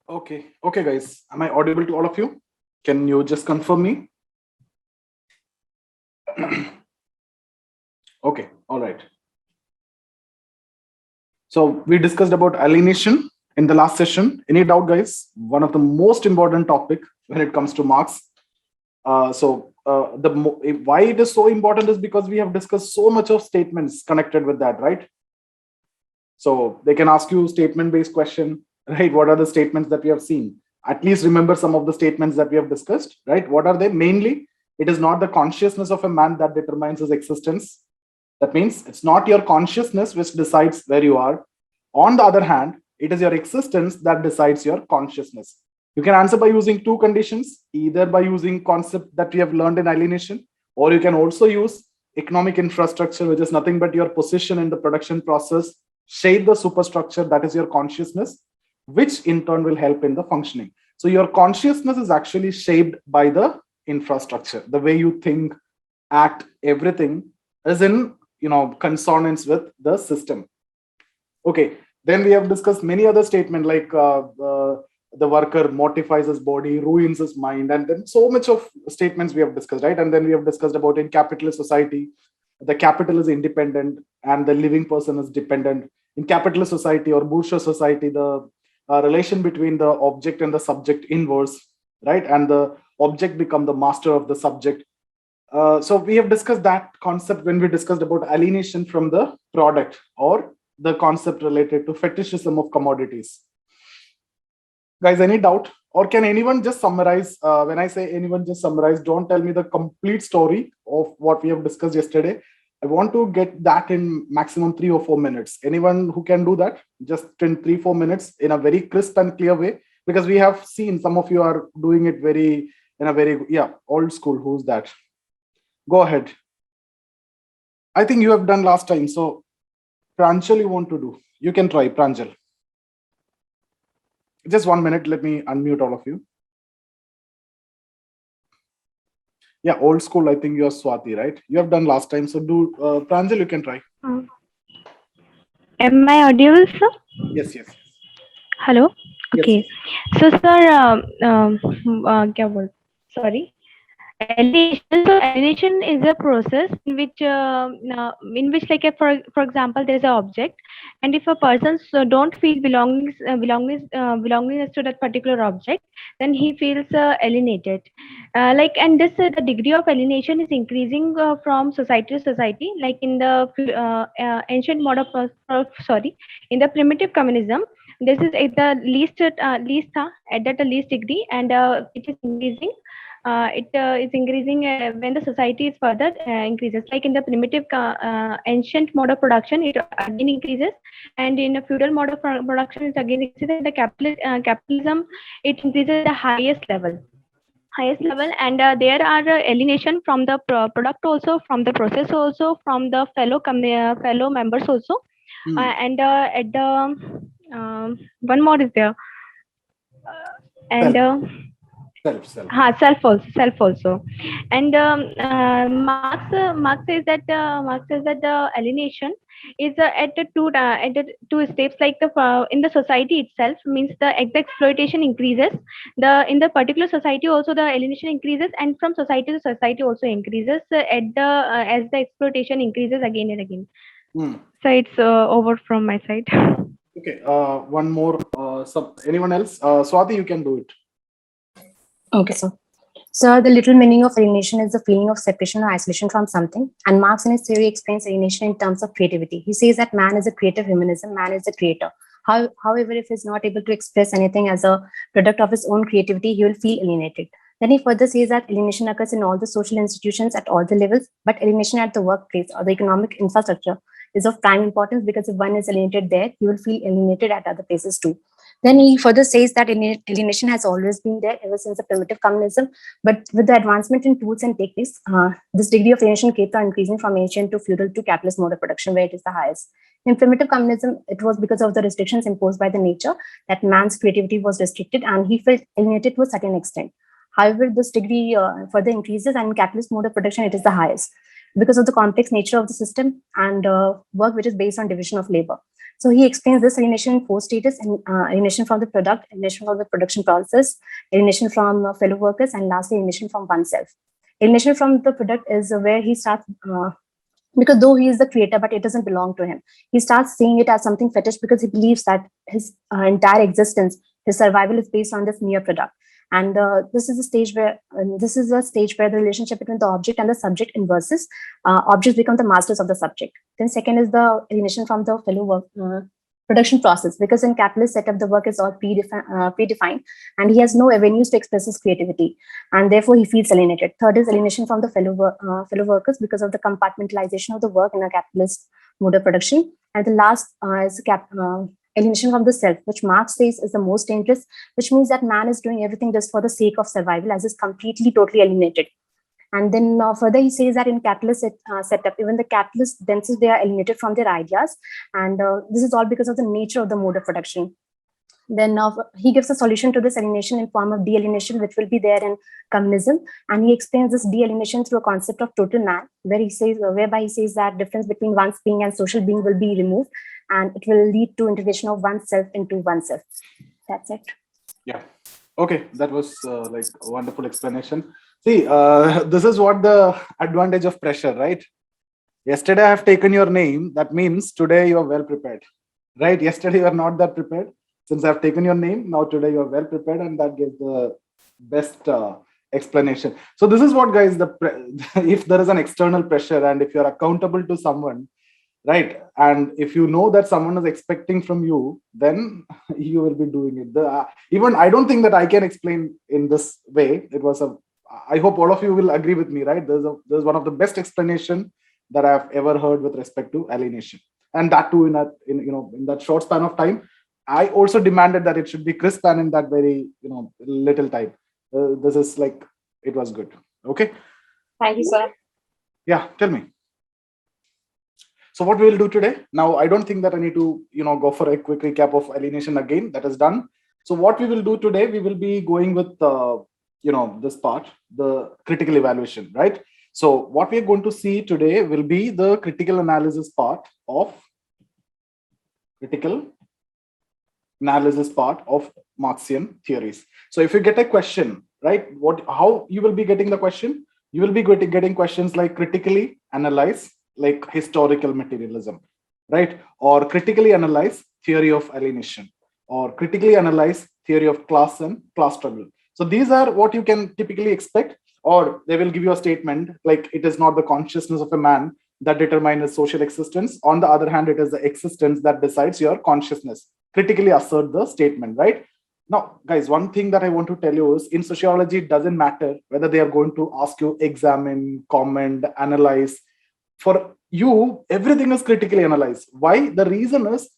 Okay. Okay, guys. Am I audible to all of you? Can you just confirm me? Okay. All right. So we discussed about alienation in the last session. Any doubt, guys? One of the most important topic when it comes to Marx. Why it is so important is because we have discussed so much of statements connected with that, right? So they can ask you statement-based question, right? What are the statements that we have seen? At least remember some of the statements that we have discussed, right? What are they? Mainly, it is not the consciousness of a man that determines his existence. That means it's not your consciousness which decides where you are. On the other hand, it is your existence that decides your consciousness. You can answer by using two conditions, either by using concept that we have learned in alienation, or you can also use economic infrastructure, which is nothing but your position in the production process, shape the superstructure that is your consciousness, which in turn will help in the functioning. So your consciousness is actually shaped by the infrastructure. The way you think, act, everything is in consonance with the system. Okay, then we have discussed many other statements like the worker mortifies his body, ruins his mind, and then so much of statements we have discussed, right? And then we have discussed about in capitalist society, the capital is independent and the living person is dependent. In capitalist society or bourgeois society, the relation between the object and the subject inverse, right? And the object become the master of the subject. So we have discussed that concept when we discussed about alienation from the product, or the concept related to fetishism of commodities. Guys, any doubt? Or can anyone just summarize? When I say anyone just summarize, don't tell me the complete story of what we have discussed yesterday. I want to get that in maximum 3 or 4 minutes. Anyone who can do that just in 3-4 minutes in a very crisp and clear way, because we have seen some of you are doing it in a very old school. Who's that? Go ahead. I think you have done last time. So Pranjal, you want to do? You can try, Pranjal. Just 1 minute. Let me unmute all of you. Yeah, old school. I think you are Swati, right? You have done last time. So do Pranjal, you can try. Am I audible, sir? Yes, yes. Hello. Okay. Yes. So, sir, sorry. Alienation. So, alienation is a process in which, like, for example, there is an object, and if a person don't feel belongingness to that particular object, then he feels alienated. And this the degree of alienation is increasing from society to society. Like in the ancient model, in the primitive communism, this is at the at the least degree, and it is increasing. It is increasing when the society is further increases. Like in the primitive ancient mode of production, it again increases, and in a feudal mode of production, it again increases. And the capitalism, it increases at the highest level, and there are alienation from the product also, from the process also, from the fellow members also, and at the one more is there, and self also. And Marx says that the alienation is at the two steps. Like in the society itself, means the exploitation increases. The in the particular society also the alienation increases, and from society to society also increases at the as the exploitation increases again and again. So it's over from my side. Okay. One more. Anyone else? Swati, you can do it. Okay, so the literal meaning of alienation is the feeling of separation or isolation from something. And Marx in his theory explains alienation in terms of creativity. He says that man is a creative humanism, man is a creator. However, if he's not able to express anything as a product of his own creativity, he will feel alienated. Then he further says that alienation occurs in all the social institutions at all the levels, but alienation at the workplace or the economic infrastructure is of prime importance, because if one is alienated there, he will feel alienated at other places too. Then he further says that alienation has always been there ever since the primitive communism, but with the advancement in tools and techniques, this degree of alienation kept on increasing from ancient to feudal to capitalist mode of production, where it is the highest. In primitive communism, it was because of the restrictions imposed by the nature that man's creativity was restricted, and he felt alienated to a certain extent. However, this degree further increases, and in capitalist mode of production, it is the highest. because of the complex nature of the system and work which is based on division of labor. So he explains this alienation in four stages: alienation from the product, alienation from the production process, alienation from fellow workers, and lastly alienation from oneself. Alienation from the product is where he starts, because though he is the creator, but it doesn't belong to him. He starts seeing it as something fetish because he believes that his entire existence, his survival is based on this mere product. And this is a stage where the relationship between the object and the subject inverses. Objects become the masters of the subject. Then second is the alienation from the fellow work, production process, because in capitalist setup the work is all predefined and he has no avenues to express his creativity, and therefore he feels alienated. Third is alienation from the fellow workers because of the compartmentalization of the work in a capitalist mode of production. And the last is alienation from the self, which Marx says is the most dangerous, which means that man is doing everything just for the sake of survival, as is completely, totally alienated. And then further, he says that in capitalist setup, even the capitalists themselves, they are alienated from their ideas. And this is all because of the nature of the mode of production. Then he gives a solution to this alienation in form of de-alienation, which will be there in communism. And he explains this de-alienation through a concept of total man, where he says, whereby he says that difference between one's being and social being will be removed, and it will lead to integration of oneself into oneself. That's it. Yeah. Okay, that was like a wonderful explanation. See, this is what the advantage of pressure, right? Yesterday I have taken your name. That means today you are well prepared, right? Yesterday you are not that prepared. Since I have taken your name, now today you are well prepared, and that gives the best explanation. So this is what, guys, if there is an external pressure and if you are accountable to someone, right, and if you know that someone is expecting from you, then you will be doing it. Even I don't think that I can explain in this way. I hope all of you will agree with me, right? There's one of the best explanation that I've ever heard with respect to alienation, and that too in that short span of time. I also demanded that it should be crisp and in that very little time. This is like, it was good. Okay. Thank you, sir. Yeah, tell me. So what we will do today? Now, I don't think that I need to go for a quick recap of alienation again. That is done. So what we will do today, we will be going with this part, the critical evaluation, right? So what we are going to see today will be the critical analysis part of Marxian theories. So if you get a question, right, how you will be getting the question? You will be getting questions like critically analyze, like historical materialism, right? Or critically analyze theory of alienation, or critically analyze theory of class and class struggle. So these are what you can typically expect, or they will give you a statement like it is not the consciousness of a man that determines his social existence. On the other hand, it is the existence that decides your consciousness. Critically assert the statement, right? Now, guys, one thing that I want to tell you is in sociology, it doesn't matter whether they are going to ask you examine, comment, analyze. For you, everything is critically analyzed. Why? The reason is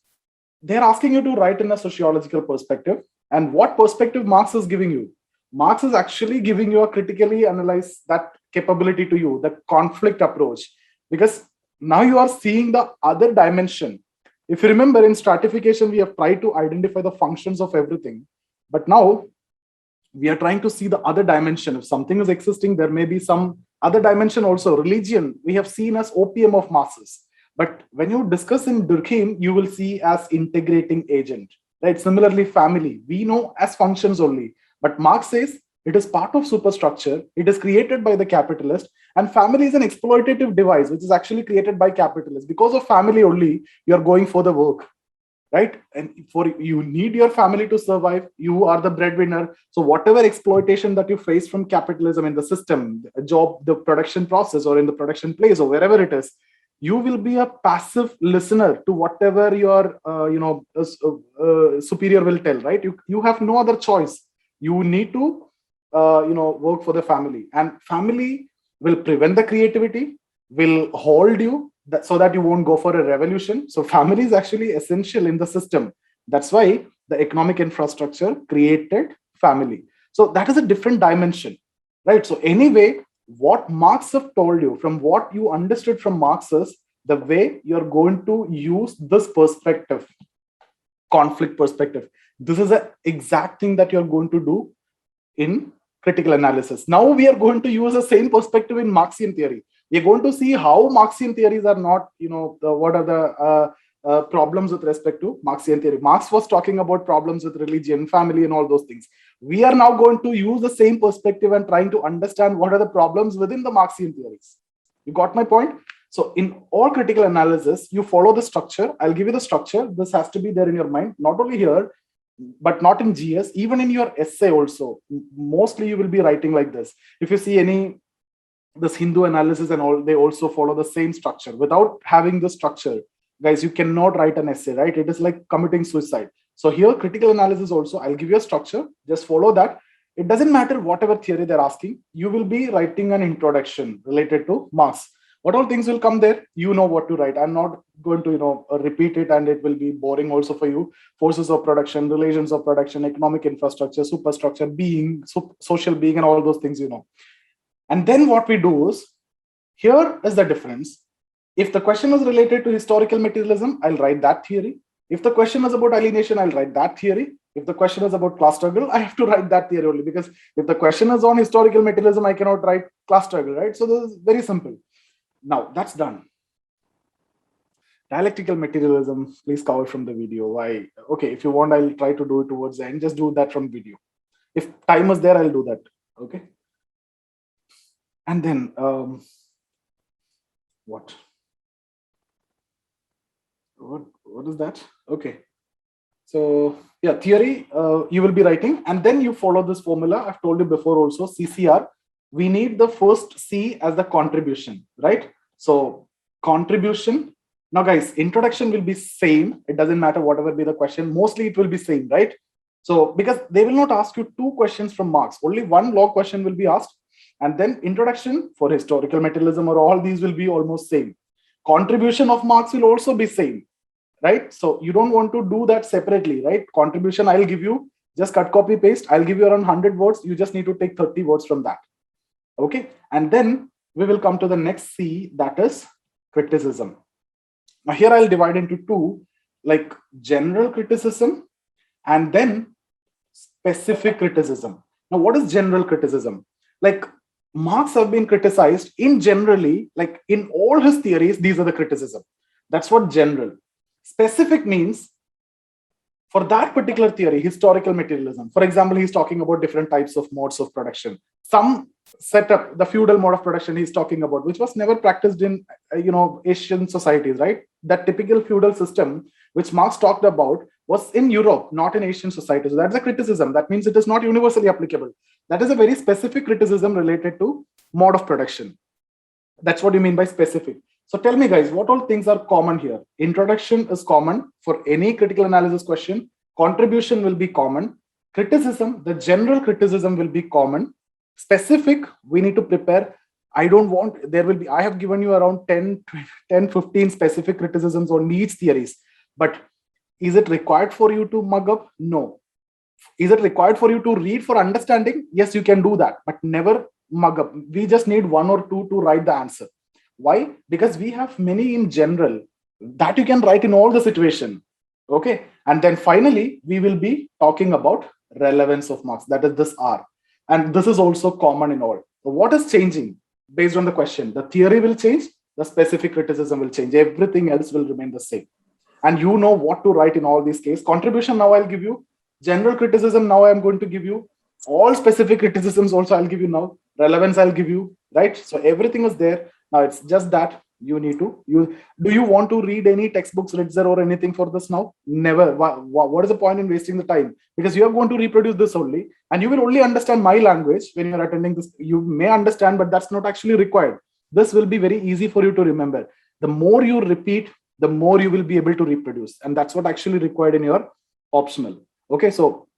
they're asking you to write in a sociological perspective. And what perspective Marx is giving you? Marx is actually giving you a critically analyze that capability to you, the conflict approach, because now you are seeing the other dimension. If you remember, in stratification, we have tried to identify the functions of everything. But now we are trying to see the other dimension. If something is existing, there may be some other dimension also. Religion, we have seen as opium of masses. But when you discuss in Durkheim, you will see as integrating agent, right? Similarly, family, we know as functions only. But Marx says it is part of superstructure. It is created by the capitalist. And family is an exploitative device, which is actually created by capitalists. Because of family only, you're going for the work, right? And you need your family to survive. You are the breadwinner. So whatever exploitation that you face from capitalism in the system, the job, the production process, or in the production place, or wherever it is, you will be a passive listener to whatever your superior will tell, right? You have no other choice. You need to work for the family, and family will prevent the creativity, will hold you so that you won't go for a revolution. So family is actually essential in the system. That's why the economic infrastructure created family. So that is a different dimension, right? So anyway, what Marx have told you, from what you understood from Marx, is the way you're going to use this perspective, conflict perspective. This is the exact thing that you're going to do in critical analysis. Now we are going to use the same perspective in Marxian theory. We're going to see how Marxian theories are not, what are the problems with respect to Marxian theory. Marx was talking about problems with religion, family, and all those things. We are now going to use the same perspective and trying to understand what are the problems within the Marxian theories. You got my point? So in all critical analysis, you follow the structure. I'll give you the structure. This has to be there in your mind, not only here, but not in GS, even in your essay also. Mostly you will be writing like this. If you see this Hindu analysis and all, they also follow the same structure. Without having the structure, guys, you cannot write an essay, right? It is like committing suicide. So here, critical analysis also, I'll give you a structure, just follow that. It doesn't matter whatever theory they're asking, you will be writing an introduction related to Marx. What all things will come there, you know what to write. I'm not going to, repeat it, and it will be boring also for you. Forces of production, relations of production, economic infrastructure, superstructure, being, social being, and all those things, And then what we do is, here is the difference. If the question is related to historical materialism, I'll write that theory. If the question is about alienation, I'll write that theory. If the question is about class struggle, I have to write that theory only, because if the question is on historical materialism, I cannot write class struggle, right? So this is very simple. Now that's done. Dialectical materialism, please cover from the video. Why? Okay, if you want, I'll try to do it towards the end. Just do that from video. If time is there, I'll do that. Okay. And then what is that? Okay. So yeah, theory you will be writing, and then you follow this formula. I've told you before also, CCR. We need the first C as the contribution, right? So contribution. Now guys, introduction will be same. It doesn't matter whatever be the question. Mostly it will be same, right? So because they will not ask you 2 questions from Marx, only 1 log question will be asked. And then introduction for historical materialism or all these will be almost same. Contribution of Marx will also be same, right? So you don't want to do that separately, right? Contribution, I'll give you, just cut, copy, paste. I'll give you around 100 words. You just need to take 30 words from that. Okay. And then we will come to the next C, that is criticism. Now here I'll divide into 2, like general criticism and then specific criticism. Now what is general criticism? Like Marx have been criticized in generally, like in all his theories, these are the criticism. That's what general. Specific means for that particular theory, historical materialism. For example, he's talking about different types of modes of production. Some setup, the feudal mode of production he's talking about, which was never practiced in, Asian societies, right? That typical feudal system, which Marx talked about, was in Europe, not in Asian societies. So that's a criticism. That means it is not universally applicable. That is a very specific criticism related to mode of production. That's what you mean by specific. So tell me guys, what all things are common here? Introduction is common for any critical analysis question. Contribution will be common. Criticism, the general criticism will be common. Specific, we need to prepare. I have given you around 10, 15 specific criticisms on each theories. But is it required for you to mug up? No. Is it required for you to read for understanding? Yes, you can do that, but never mug up. We just need 1 or 2 to write the answer. Why? Because we have many in general that you can write in all the situation. Okay. And then finally, we will be talking about relevance of Marx. That is this R. And this is also common in all. So what is changing based on the question? The theory will change. The specific criticism will change. Everything else will remain the same. And you know what to write in all these cases. Contribution now I'll give you. General criticism now I'm going to give you. All specific criticisms also I'll give you now. Relevance I'll give you. Right? So everything is there. Now it's just that you need to do you want to read any textbooks, Ritzer or anything for this now? Never. What is the point in wasting the time? Because you are going to reproduce this only, and you will only understand my language when you're attending this. You may understand, but that's not actually required. This will be very easy for you to remember. The more you repeat, the more you will be able to reproduce, and that's what actually required in your optional. Okay, so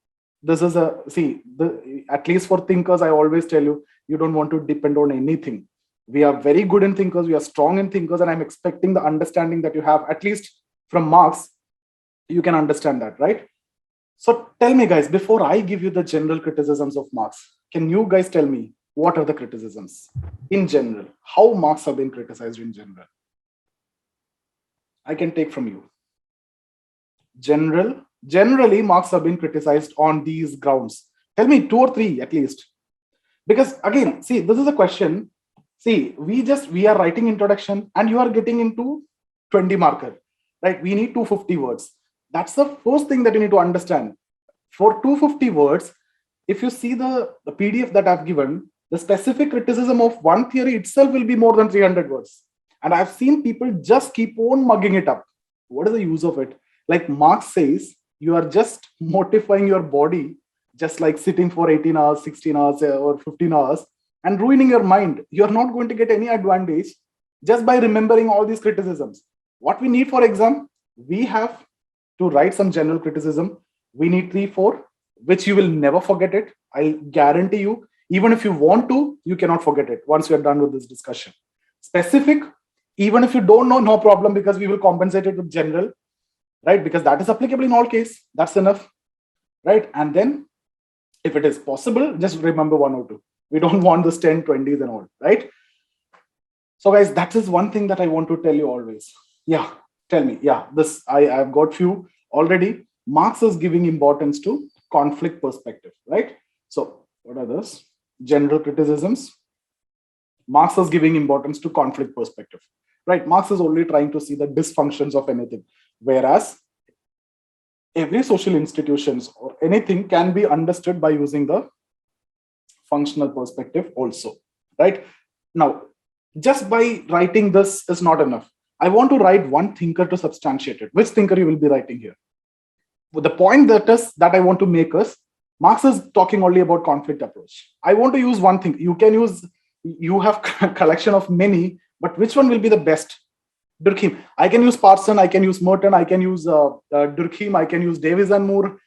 this is at least for thinkers, I always tell you, you don't want to depend on anything. We are very good in thinkers, we are strong in thinkers, and I'm expecting the understanding that you have, at least from Marx, you can understand that, right? So tell me guys, before I give you the general criticisms of Marx, can you guys tell me what are the criticisms in general? How Marx have been criticized in general? I can take from you. Generally, Marx have been criticized on these grounds. Tell me 2 or 3 at least. Because again, see, this is a question. See, we are writing introduction and you are getting into 20 marker, right? We need 250 words. That's the first thing that you need to understand. For 250 words, if you see the PDF that I've given, the specific criticism of one theory itself will be more than 300 words. And I've seen people just keep on mugging it up. What is the use of it? Like Marx says, you are just mortifying your body, just like sitting for 18 hours, 16 hours, or 15 hours, and ruining your mind. You're not going to get any advantage just by remembering all these criticisms. What we need for exam, we have to write some general criticism. We need 3-4, which you will never forget it. I guarantee you, even if you want to, you cannot forget it once we are done with this discussion. Specific, even if you don't know, no problem, because we will compensate it with general, right? Because that is applicable in all case. That's enough, right? And then if it is possible, just remember 1 or 2. We don't want this 10, 20s and all, right? So guys, that is one thing that I want to tell you always. Yeah, tell me. Yeah, this I've got few already. Marx is giving importance to conflict perspective, right? So what are those? General criticisms. Marx is giving importance to conflict perspective, right? Marx is only trying to see the dysfunctions of anything, whereas every social institutions or anything can be understood by using the functional perspective also, right? Now, just by writing this is not enough. I want to write one thinker to substantiate it. Which thinker you will be writing here? The point that I want to make is Marx is talking only about conflict approach. I want to use one thing. You have collection of many, but which one will be the best? Durkheim. I can use Parson, I can use Merton, I can use Durkheim, I can use Davis and Moore.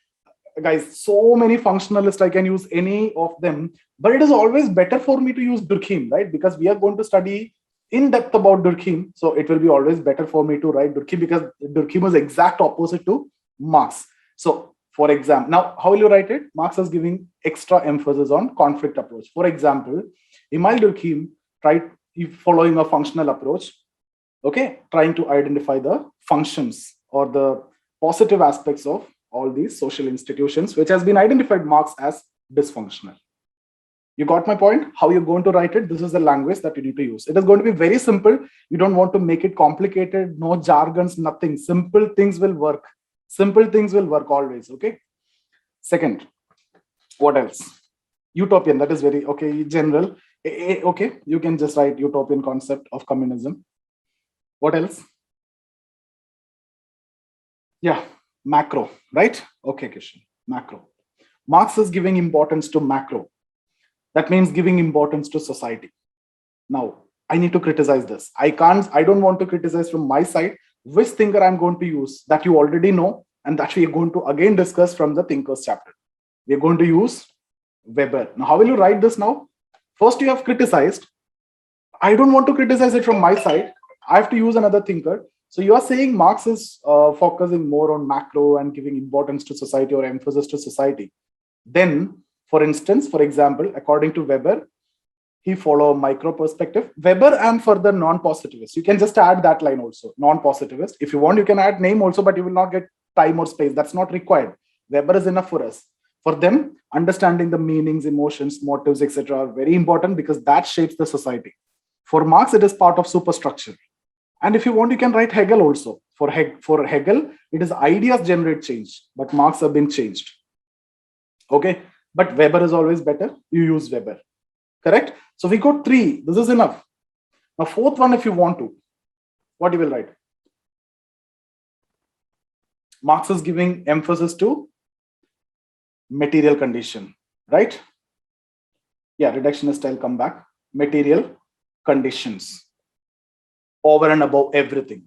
Guys, so many functionalists, I can use any of them, but it is always better for me to use Durkheim, right? Because we are going to study in depth about Durkheim. So it will be always better for me to write Durkheim, because Durkheim is exact opposite to Marx. So for example, now how will you write it? Marx is giving extra emphasis on conflict approach. For example, Emile Durkheim tried following a functional approach, okay, trying to identify the functions or the positive aspects of all these social institutions, which has been identified Marx as dysfunctional. You got my point? How you're going to write it? This is the language that you need to use. It is going to be very simple. You don't want to make it complicated, no jargons, nothing. Simple things will work. Simple things will work always, okay? Second, what else? Utopian, that is very, okay, general. Okay, you can just write utopian concept of communism. What else? Yeah, macro, right? Okay, Kishan, macro. Marx is giving importance to macro. That means giving importance to society. Now, I need to criticize this. I don't want to criticize from my side which thinker I'm going to use that you already know, and that we are going to again discuss from the thinkers chapter. We're going to use Weber. Now, how will you write this now? First, you have criticized. I don't want to criticize it from my side. I have to use another thinker. So you are saying Marx is focusing more on macro and giving importance to society or emphasis to society. Then, for instance, for example, according to Weber, he follow a micro perspective. Weber and further non-positivist. You can just add that line also, non-positivist. If you want, you can add name also, but you will not get time or space. That's not required. Weber is enough for us. For them, understanding the meanings, emotions, motives, etc. are very important because that shapes the society. For Marx, it is part of superstructure. And if you want, you can write Hegel also. For Hegel, it is ideas generate change, but Marx have been changed. Okay, but Weber is always better. You use Weber. Correct? So we got 3. This is enough. Now, 4th one, if you want to, what you will write? Marx is giving emphasis to material condition, right? Yeah, reductionist, I'll come back. Material conditions over and above everything,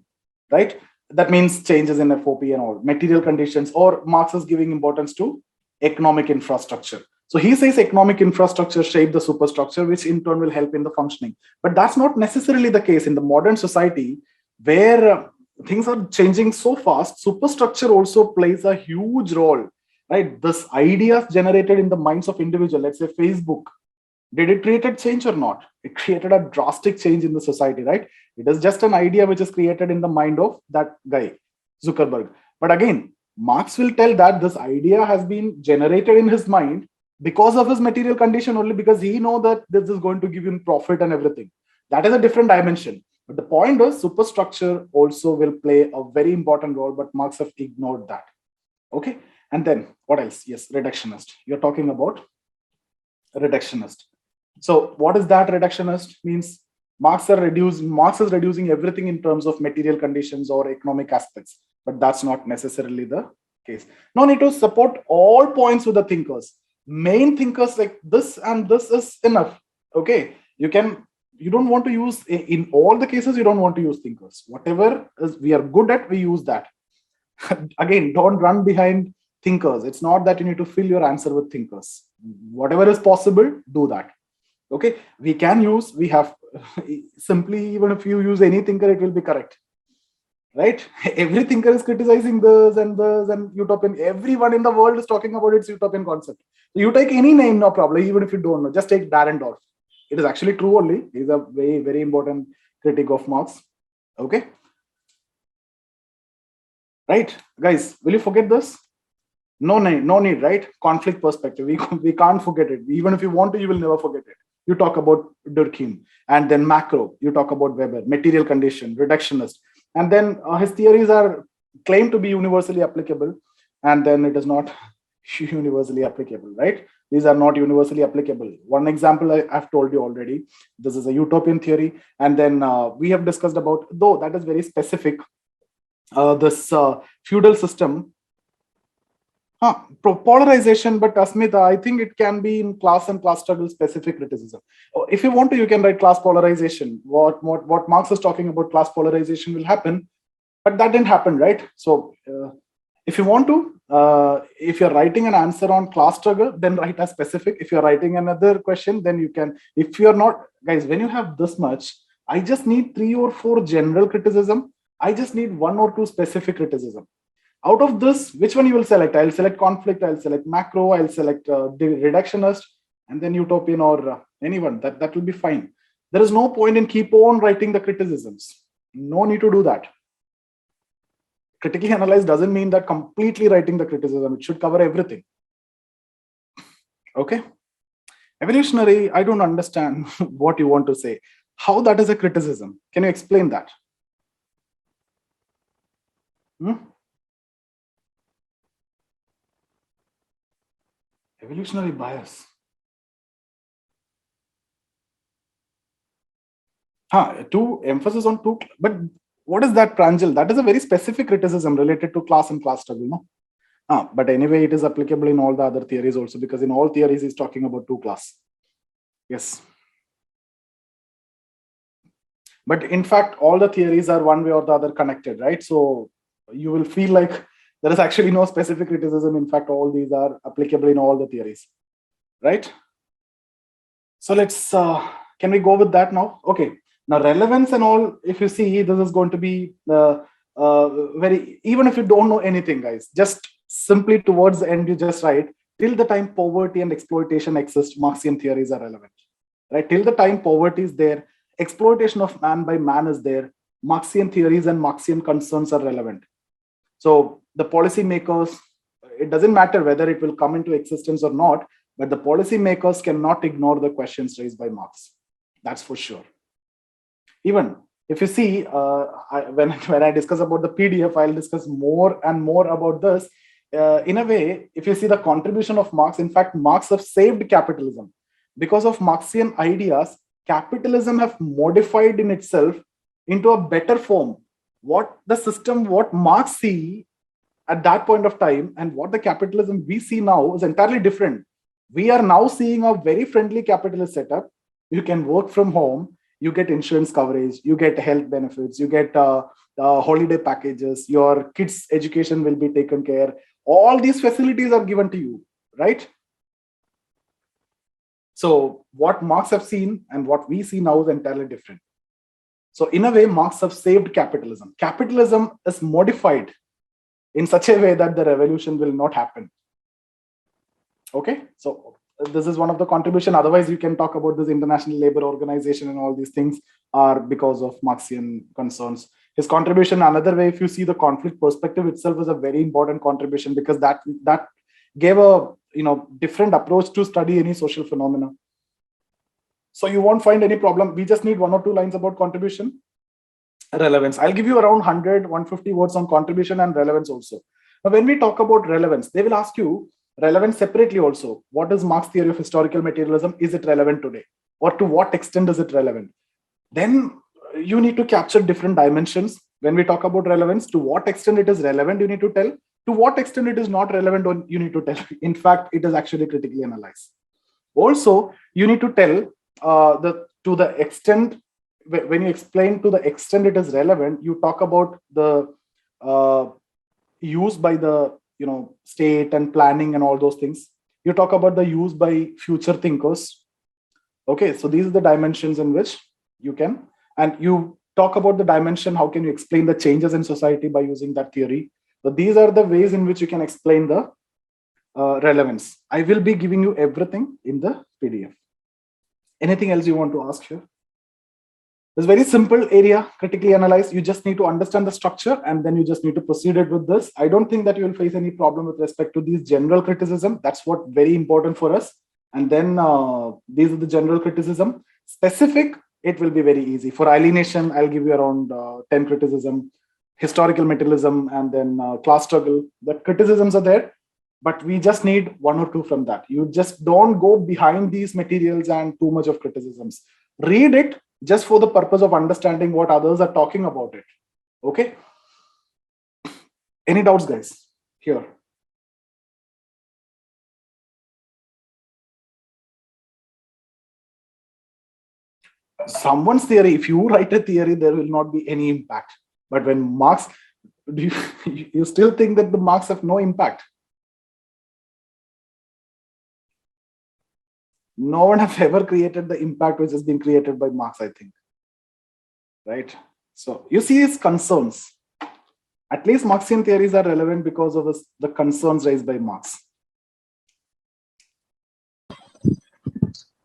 right? That means changes in FOP and all, material conditions, or Marx is giving importance to economic infrastructure. So he says economic infrastructure shape the superstructure, which in turn will help in the functioning. But that's not necessarily the case in the modern society where things are changing so fast. Superstructure also plays a huge role, right? This ideas generated in the minds of individuals, let's say Facebook, did it create a change or not? It created a drastic change in the society, right? It is just an idea which is created in the mind of that guy, Zuckerberg. But again, Marx will tell that this idea has been generated in his mind because of his material condition only, because he know that this is going to give him profit and everything. That is a different dimension. But the point is, superstructure also will play a very important role, but Marx have ignored that. Okay. And then what else? Yes, reductionist. You're talking about reductionist. So what is that reductionist? Means Marx is reducing everything in terms of material conditions or economic aspects, but that's not necessarily the case. No need to support all points with the thinkers. Main thinkers like this and this is enough. Okay, you don't want to use, in all the cases you don't want to use thinkers. Whatever is we are good at, we use that. Again, don't run behind thinkers. It's not that you need to fill your answer with thinkers. Whatever is possible, do that. Okay, we have simply, even if you use any thinker, it will be correct, right? Every thinker is criticizing this and utopian. Everyone in the world is talking about its utopian concept. You take any name, no problem, even if you don't know. Just take Dahrendorf. It is actually true only. He's a very, very important critic of Marx. Okay, right, guys? Will you forget this? No need, right? Conflict perspective. We can't forget it. Even if you want to, you will never forget it. You talk about Durkheim, and then macro. You talk about Weber, material condition, reductionist, and then his theories are claimed to be universally applicable, and then it is not universally applicable, right? These are not universally applicable. One example I've told you already. This is a utopian theory, and then we have discussed about, though that is very specific. This feudal system. Polarization, but Asmita, I think it can be in class and class struggle specific criticism. If you want to, you can write class polarization. What Marx is talking about, class polarization will happen, but that didn't happen, right? So if you want to, if you're writing an answer on class struggle, then write as specific. If you're writing another question, then you can. If you're not, guys, when you have this much, I just need 3 or 4 general criticism. I just need 1 or 2 specific criticism. Out of this, which one you will select? I'll select conflict, I'll select macro, I'll select reductionist, and then utopian or anyone. That will be fine. There is no point in keep on writing the criticisms. No need to do that. Critically analyze doesn't mean that completely writing the criticism. It should cover everything. Okay. Evolutionary, I don't understand what you want to say. How that is a criticism? Can you explain that? Evolutionary bias. To emphasis on two, but what is that, Pranjal? That is a very specific criticism related to class and class struggle, no? But anyway, it is applicable in all the other theories also, because in all theories he's talking about 2 class. Yes. But in fact, all the theories are one way or the other connected, right? So you will feel like there is actually no specific criticism. In fact, all these are applicable in all the theories, right? So let's, can we go with that now? Okay. Now, relevance and all, if you see, this is going to be very, even if you don't know anything, guys, just simply towards the end, you just write, till the time poverty and exploitation exist, Marxian theories are relevant, right? Till the time poverty is there, exploitation of man by man is there, Marxian theories and Marxian concerns are relevant. So the policy makers, it doesn't matter whether it will come into existence or not, but the policy makers cannot ignore the questions raised by Marx. That's for sure. Even if you see, when I discuss about the PDF, I'll discuss more and more about this. In a way, if you see the contribution of Marx, in fact, Marx have saved capitalism. Because of Marxian ideas, capitalism have modified in itself into a better form. What the system, what Marx see at that point of time and what the capitalism we see now is entirely different. We are now seeing a very friendly capitalist setup. You can work from home, you get insurance coverage, you get health benefits, you get holiday packages, your kids' education will be taken care. All these facilities are given to you, right? So what Marx have seen and what we see now is entirely different. So in a way, Marx have saved capitalism. Capitalism is modified in such a way that the revolution will not happen. Okay, so this is one of the contribution. Otherwise, you can talk about this International Labor Organization and all these things are because of Marxian concerns. His contribution, another way, if you see the conflict perspective itself, is a very important contribution because that gave a different approach to study any social phenomena. So you won't find any problem. We just need 1 or 2 lines about contribution, relevance. I'll give you around 100, 150 words on contribution and relevance also. Now, when we talk about relevance, they will ask you relevance separately also. What is Marx's theory of historical materialism? Is it relevant today? Or to what extent is it relevant? Then you need to capture different dimensions. When we talk about relevance, to what extent it is relevant, you need to tell. To what extent it is not relevant, you need to tell. In fact, it is actually critically analyzed. Also, you need to tell to the extent, when you explain to the extent it is relevant, you talk about the use by the state and planning and all those things. You talk about the use by future thinkers. Okay, so these are the dimensions in which you can, and you talk about the dimension, how can you explain the changes in society by using that theory. So these are the ways in which you can explain the relevance. I will be giving you everything in the PDF. Anything else you want to ask here? It's very simple area, critically analyzed. You just need to understand the structure and then you just need to proceed it with this. I don't think that you will face any problem with respect to these general criticism. That's what very important for us. And then these are the general criticism. Specific, it will be very easy. For alienation, I'll give you around 10 criticism, historical materialism, and then class struggle. The criticisms are there, but we just need 1 or 2 from that. You just don't go behind these materials and too much of criticisms. Read it just for the purpose of understanding what others are talking about it. Okay? Any doubts, guys? Here. Someone's theory, if you write a theory, there will not be any impact. But when Marx, do you still think that the Marx have no impact? No one has ever created the impact which has been created by Marx, I think. Right? So you see his concerns. At least Marxian theories are relevant because of the concerns raised by Marx.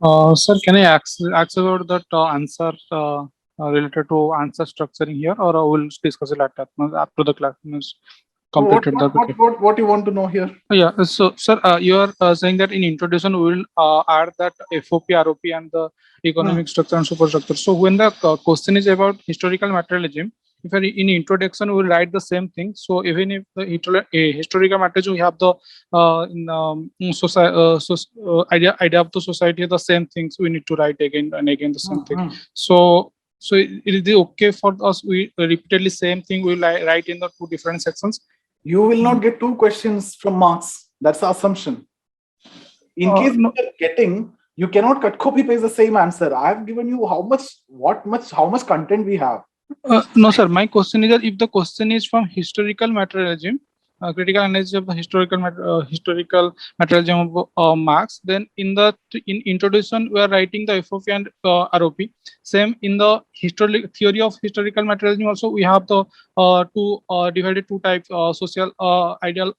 Sir, can I ask about that answer related to answer structuring here, or we'll discuss it after the class is completed? What you want to know here? Yeah, so sir, you are saying that in introduction we will add that FOP, ROP, and the economic structure and superstructure. So when the question is about historical materialism, if in introduction we will write the same thing. So even if the historical materialism, we have the idea of the society, the same things we need to write again and again the same thing. So it is okay for us, we repeatedly same thing we will write in the 2 different sections. You will not get 2 questions from Marx. That's the assumption. In case you're getting, you cannot cut, copy, paste the same answer. I've given you how much content we have. No, sir. My question is that if the question is from historical materialism, critical analysis of the historical materialism of Marx, then in introduction we are writing the FOP and ROP. Same in the theory of historical materialism also we have the divided 2 types: social ideal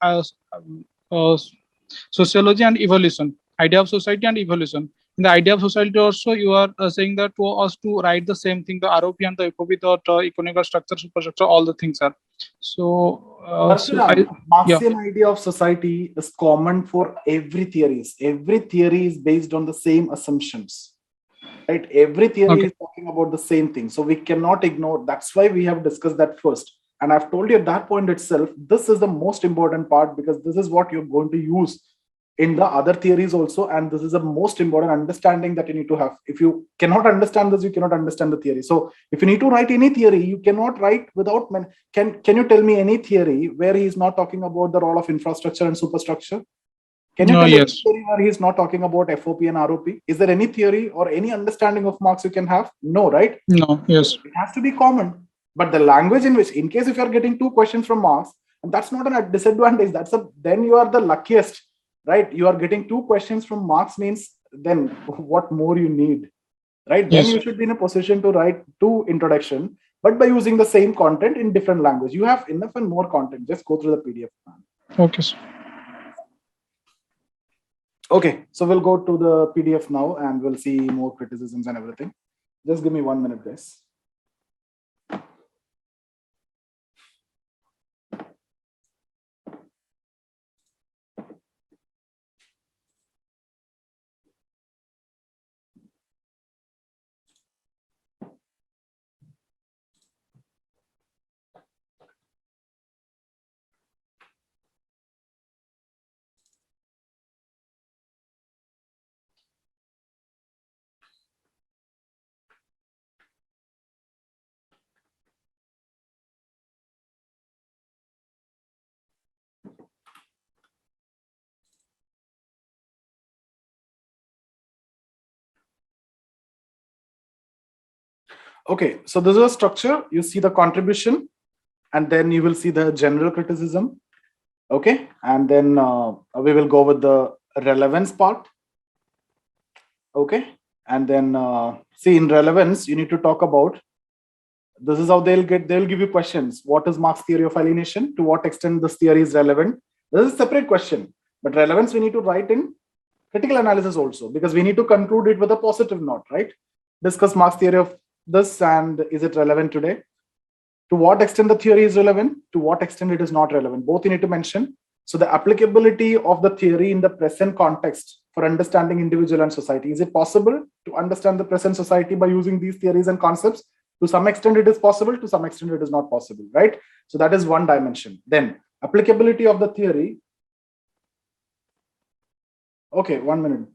sociology and evolution, idea of society and evolution. In the idea of society also, you are saying that to us to write the same thing, the ROP and the FOP, the economic structure, superstructure, all the things are. So, Marxian idea of society is common for every theories. Every theory is based on the same assumptions. Right? Every theory is talking about the same thing. So we cannot ignore. That's why we have discussed that first. And I've told you at that point itself, this is the most important part because this is what you're going to use in the other theories also, and this is the most important understanding that you need to have. If you cannot understand this, you cannot understand the theory. So if you need to write any theory, you cannot write without can you tell me any theory where he is not talking about the role of infrastructure and superstructure? Can you tell me any theory where he is not talking about FOP and ROP? Is there any theory or any understanding of Marx you can have? No, right? No. Yes, it has to be common. But the language in which, in case if you are getting 2 questions from Marx, and that's not a disadvantage, then you are the luckiest. Right, you are getting 2 questions from Marx means then what more you need, right? Then you should be in a position to write 2 introduction, but by using the same content in different language. You have enough and more content. Just go through the PDF. Okay, sir. Okay, so we'll go to the PDF now and we'll see more criticisms and everything. Just give me 1 minute, guys. Okay, so this is a structure. You see the contribution, and then you will see the general criticism. Okay, and then we will go with the relevance part. Okay, and then see, in relevance, you need to talk about, this is how they'll give you questions. What is Marx's theory of alienation? To what extent this theory is relevant? This is a separate question, but relevance we need to write in critical analysis also, because we need to conclude it with a positive note, right? Discuss Marx's theory of this, and is it relevant today? To what extent the theory is relevant? To what extent it is not relevant? Both you need to mention. So the applicability of the theory in the present context for understanding individual and society. Is it possible to understand the present society by using these theories and concepts? To some extent it is possible, to some extent it is not possible, right? So that is one dimension. Then applicability of the theory. Okay, 1 minute.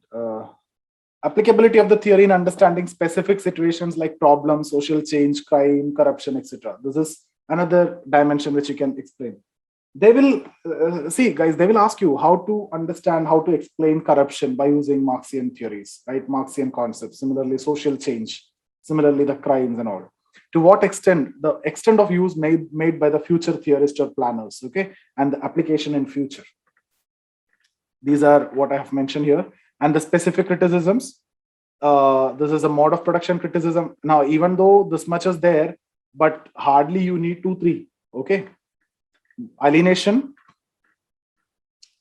Applicability of the theory in understanding specific situations like problems, social change, crime, corruption, etc. This is another dimension which you can explain. They will see, guys, they will ask you how to understand, how to explain corruption by using Marxian theories, right? Marxian concepts. Similarly, social change, similarly, the crimes and all. To what extent, the extent of use made by the future theorists or planners, okay? And the application in future. These are what I have mentioned here. And the specific criticisms. This is a mode of production criticism. Now, even though this much is there, but hardly you need 2, 3, okay? Alienation,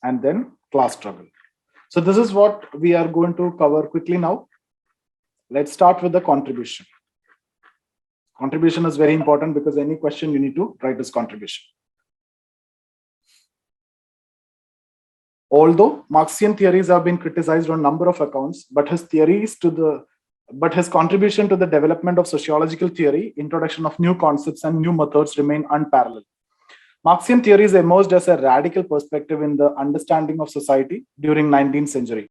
and then class struggle. So this is what we are going to cover quickly now. Let's start with the contribution. Contribution is very important because any question you need to write this contribution. Although Marxian theories have been criticized on a number of accounts, but his contribution to the development of sociological theory, introduction of new concepts and new methods remain unparalleled. Marxian theories emerged as a radical perspective in the understanding of society during 19th century.